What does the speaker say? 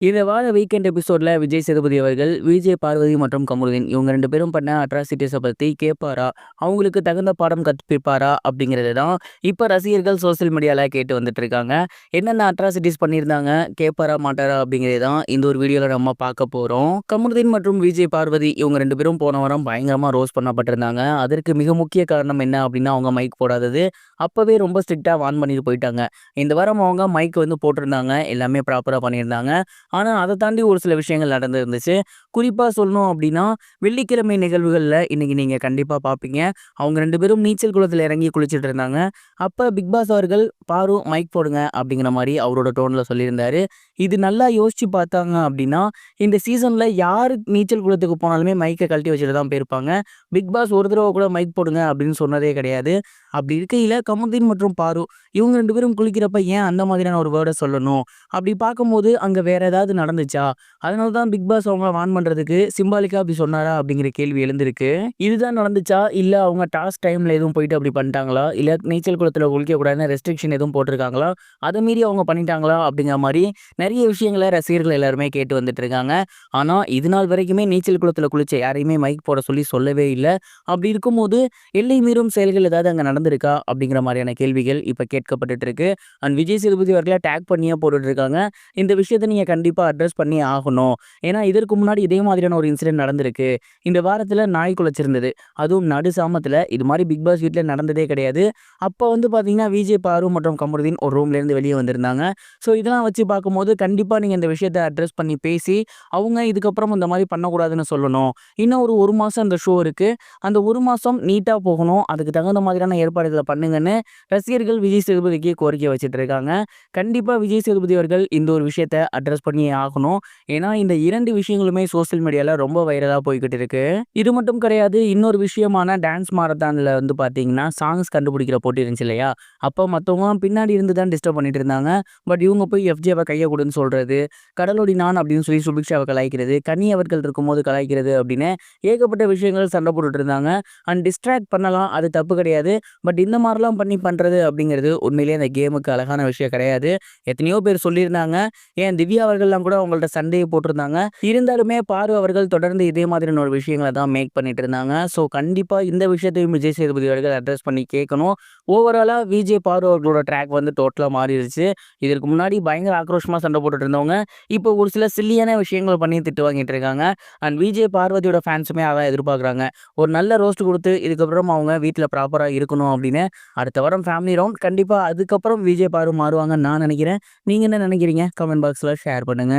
இந்த வார வீக்கெண்ட் எபிசோட்ல விஜய் சேதுபதி அவர்கள், விஜய் பார்வதி மற்றும் கமருதீன் இவங்க 2 பேரும் பண்ண அட்ராசிட்டீஸ பத்தி கேட்பாரா? அவங்களுக்கு தகுந்த பாடம் கற்பிப்பாரா? அப்படிங்கிறது தான் இப்ப ரசிகர்கள் சோசியல் மீடியால கேட்டு வந்துட்டு இருக்காங்க. என்னென்ன அட்ராசிட்டீஸ் பண்ணியிருந்தாங்க, கேட்பாரா மாட்டாரா? அப்படிங்கிறது தான் இந்த ஒரு வீடியோல நம்ம பார்க்க போறோம். கமருதீன் மற்றும் விஜய் பார்வதி இவங்க 2 பேரும் போன வாரம் பயங்கரமா ரோஸ்ட் பண்ணப்பட்டிருந்தாங்க. அதற்கு மிக முக்கிய காரணம் என்ன அப்படின்னா, அவங்க மைக் போடாதது. அப்பவே ரொம்ப ஸ்ட்ரிக்ட்டா வார்ன் பண்ணிட்டு போயிட்டாங்க. இந்த வாரம் அவங்க மைக் போட்டிருந்தாங்க. எல்லாமே ப்ராப்பரா பண்ணியிருந்தாங்க. ஆனா, அத தாண்டி ஒரு சில விஷயங்கள் நடந்திருந்துச்சு. குறிப்பா சொல்லணும் அப்டின்னா, வெள்ளிக்கிழமை நிகழ்வுகள்ல இன்னைக்கு நீங்க கண்டிப்பா பார்ப்பீங்க. அவங்க 2 பேரும் நீச்சல் குளத்துல இறங்கி குளிச்சுட்டு இருந்தாங்க. அப்ப பிக் பாஸ் அவர்கள், "பாரு மைக் போடுங்க" அப்படிங்கிற மாரி அவரோட டோன்ல சொல்லியிருந்தாரு. இது நல்லா யோசிச்சு பார்த்தாங்க அப்டின்னா, இந்த சீசன்ல யாரு நீச்சல் குளத்துக்கு போனாலுமே மைக்க கழட்டி வச்சுட்டு தான் போயிருப்பாங்க. பிக் பாஸ் ஒரு தடவ கூட மைக் போடுங்க அப்படின்னு சொன்னதே கிடையாது. அப்படி இருக்கையில கமருதீன் மற்றும் பாரு இவங்க 2 பேரும் குளிக்கிறப்ப ஏன் அந்த மாதிரியான ஒரு வேர்ட சொல்லணும்? அப்படி பார்க்கும்போது அங்க வேற ஏதாவது நடந்துச்சா? அதனால தான் பிக் பாஸ் அவங்கள வார்ன் பண்றதுக்கு சிம்பாலிக்கா அப்படி சொன்னாரா? அப்படிங்கிற கேள்வி எழுந்திருக்கு. இதுதான் நடந்துச்சா? இல்ல அவங்க டாஸ்க் டைம்ல எதுவும் போயிட்டு அப்படி பண்ணிட்டாங்களா? இல்ல நீச்சல் குளத்துல குளிக்கக்கூடாதுன்னு ரெஸ்ட்ரிக்ஷன் எதுவும் போட்டிருக்காங்களா? அத மீறி அவங்க பண்ணிட்டாங்களா? அப்படிங்கிற மாரி நெறைய விஷயங்கள ரசிகர்கள் எல்லாருமே கேட்டு வந்துட்டு இருக்காங்க. ஆனா, இது நாள் வரைக்குமே நீச்சல் குளத்துல குளிச்ச யாரையுமே மைக் போட சொல்லவே இல்ல. அப்படி இருக்கும்போது எல்லை மீறும் செயல்கள் ஏதாவது அங்க நடந்திருக்கா? அப்படிங்கிற மாரியான கேள்விகள் இப்ப கேட்கப்பட்டுட்டு இருக்கு. அண்ட் விஜய் சேதுபதி அவர்கள டேக் பண்ணியே போட்டுட்டு இருக்காங்க. இந்த விஷயத்த நீங்க கண்டிப்பா அட்ரஸ் பண்ணியே ஆகணும். ஏன்னா, இதற்கு முன்னாடி இதே மாதிரியான ஒரு இன்சிடென்ட் நடந்திருக்கு. இந்த வாரத்தில நாய் குலைச்சிருந்தது. அதுவும் நடு சாமத்தில. இது மாரி பிக் பாஸ் வீட்ல நடந்ததே கிடையாது. அப்ப பார்த்தீங்கன்னா, விஜய், பாரு மற்றும் கமருதீன் ஒரு ரூம்லேருந்து வெளிய வந்திருந்தாங்க. ஸோ, இதெல்லாம் வச்சு பார்க்கும்போது கண்டிப்பா நீங்க இந்த விஷயத்த அட்ரஸ் பண்ணி பேசி, அவங்க இதுக்கப்புறம் இந்த மாரி பண்ணக்கூடாதுன்னு சொல்லணும். இன்னும் ஒரு 1 மாசம் அந்த ஷோ இருக்கு. அந்த 1 மாசம் நீட்டா போகணும். அதுக்கு தகுந்த மாதிரியான ஏற்பாடுகள பண்ணுங்கன்னு ரசிகர்கள் விஜய் சேதுபதிக்கு கோரிக்கை வச்சுட்டு இருக்காங்க. கண்டிப்பா விஜய் சேதுபதி அவர்கள் இந்த ஒரு விஷயத்த அட்ரஸ் பண்ணியே ஆகணும். ஏன்னா, இந்த 2 விஷயங்களுமே சோசியல் மீடியால ரொம்ப வைரலா போய்க்கிட்டு இருக்கு. இது மட்டும் கிடையாது. இன்னொரு விஷயமான டான்ஸ் மாரத்தான்ல பார்த்தீங்கன்னா, சாங்ஸ் கண்டுபிடிக்கிற போட்டி இருந்துச்சு இல்லையா? அப்ப மத்தவங்க பின்னாடி இருந்து தான் டிஸ்டர்ப் பண்ணிட்டு இருந்தாங்க. பட் இவங்க போய் எஃப்ஜேவ கைய குடுன்னு சொல்றது, கடலோடி நான் அப்படின்னு சொல்லி சுபிக்ஷாவ கலாய்க்கிறது, கனி அவர்கள் இருக்கும்போது கலாய்க்கிறது அப்படின்னு ஏகப்பட்ட விஷயங்கள் சண்டை போட்டுட்டு இருந்தாங்க. அண்ட் டிஸ்ட்ராக்ட் பண்ணலாம். அது தப்பு கிடையாது. பட் இந்த மாரிலாம் பண்றது அப்படிங்கிறது உண்மையிலேயே அந்த கேமுக்கு அழகான விஷயம் கிடையாது. எத்தனையோ பேர் சொல்லியிருந்தாங்க. ஏன் திவ்யா அவர்கள்லாம் கூட அவங்கள்ட்ட சண்டையே போட்டிருந்தாங்க. இருந்தாலுமே பாரு அவர்கள் தொடர்ந்து இதே மாதிரியான ஒரு விஷயங்கள தான் மேக் பண்ணிட்டு இருந்தாங்க. ஸோ கண்டிப்பா இந்த விஷயத்தையும் விஜய் சேதுபதி அவர்கள் அட்ரஸ் பண்ணி கேட்கணும். ஓவராலா விஜய், பாரு அவர்களோட ட்ராக் டோட்டலா மாறிருச்சு. இதற்கு முன்னாடி பயங்கர ஆக்ரோஷமா சண்டை போட்டுட்டு இருந்தவங்க, இப்போ ஒரு சில சில்லியான விஷயங்கள் பண்ணி திட்டு வாங்கிட்டு இருக்காங்க. அண்ட் விஜய், பார்வதியோட ஃபேன்ஸுமே அதான் எதிர்பார்க்குறாங்க. ஒரு நல்ல ரோஸ்ட் குடுத்து இதுக்கப்புறம் அவங்க வீட்ல ப்ராப்பரா இருக்கணும் அப்படின்னு. அடுத்த வாரம் ஃபேமிலி ரவுண்ட். கண்டிப்பா அதுக்கப்புறம் விஜய், பாரு மாறுவாங்கன்னு நான் நினைக்கிறேன். நீங்க என்ன நினைக்கிறீங்க? கமெண்ட் பாக்ஸ்ல ஷேர் பண்ணுங்க.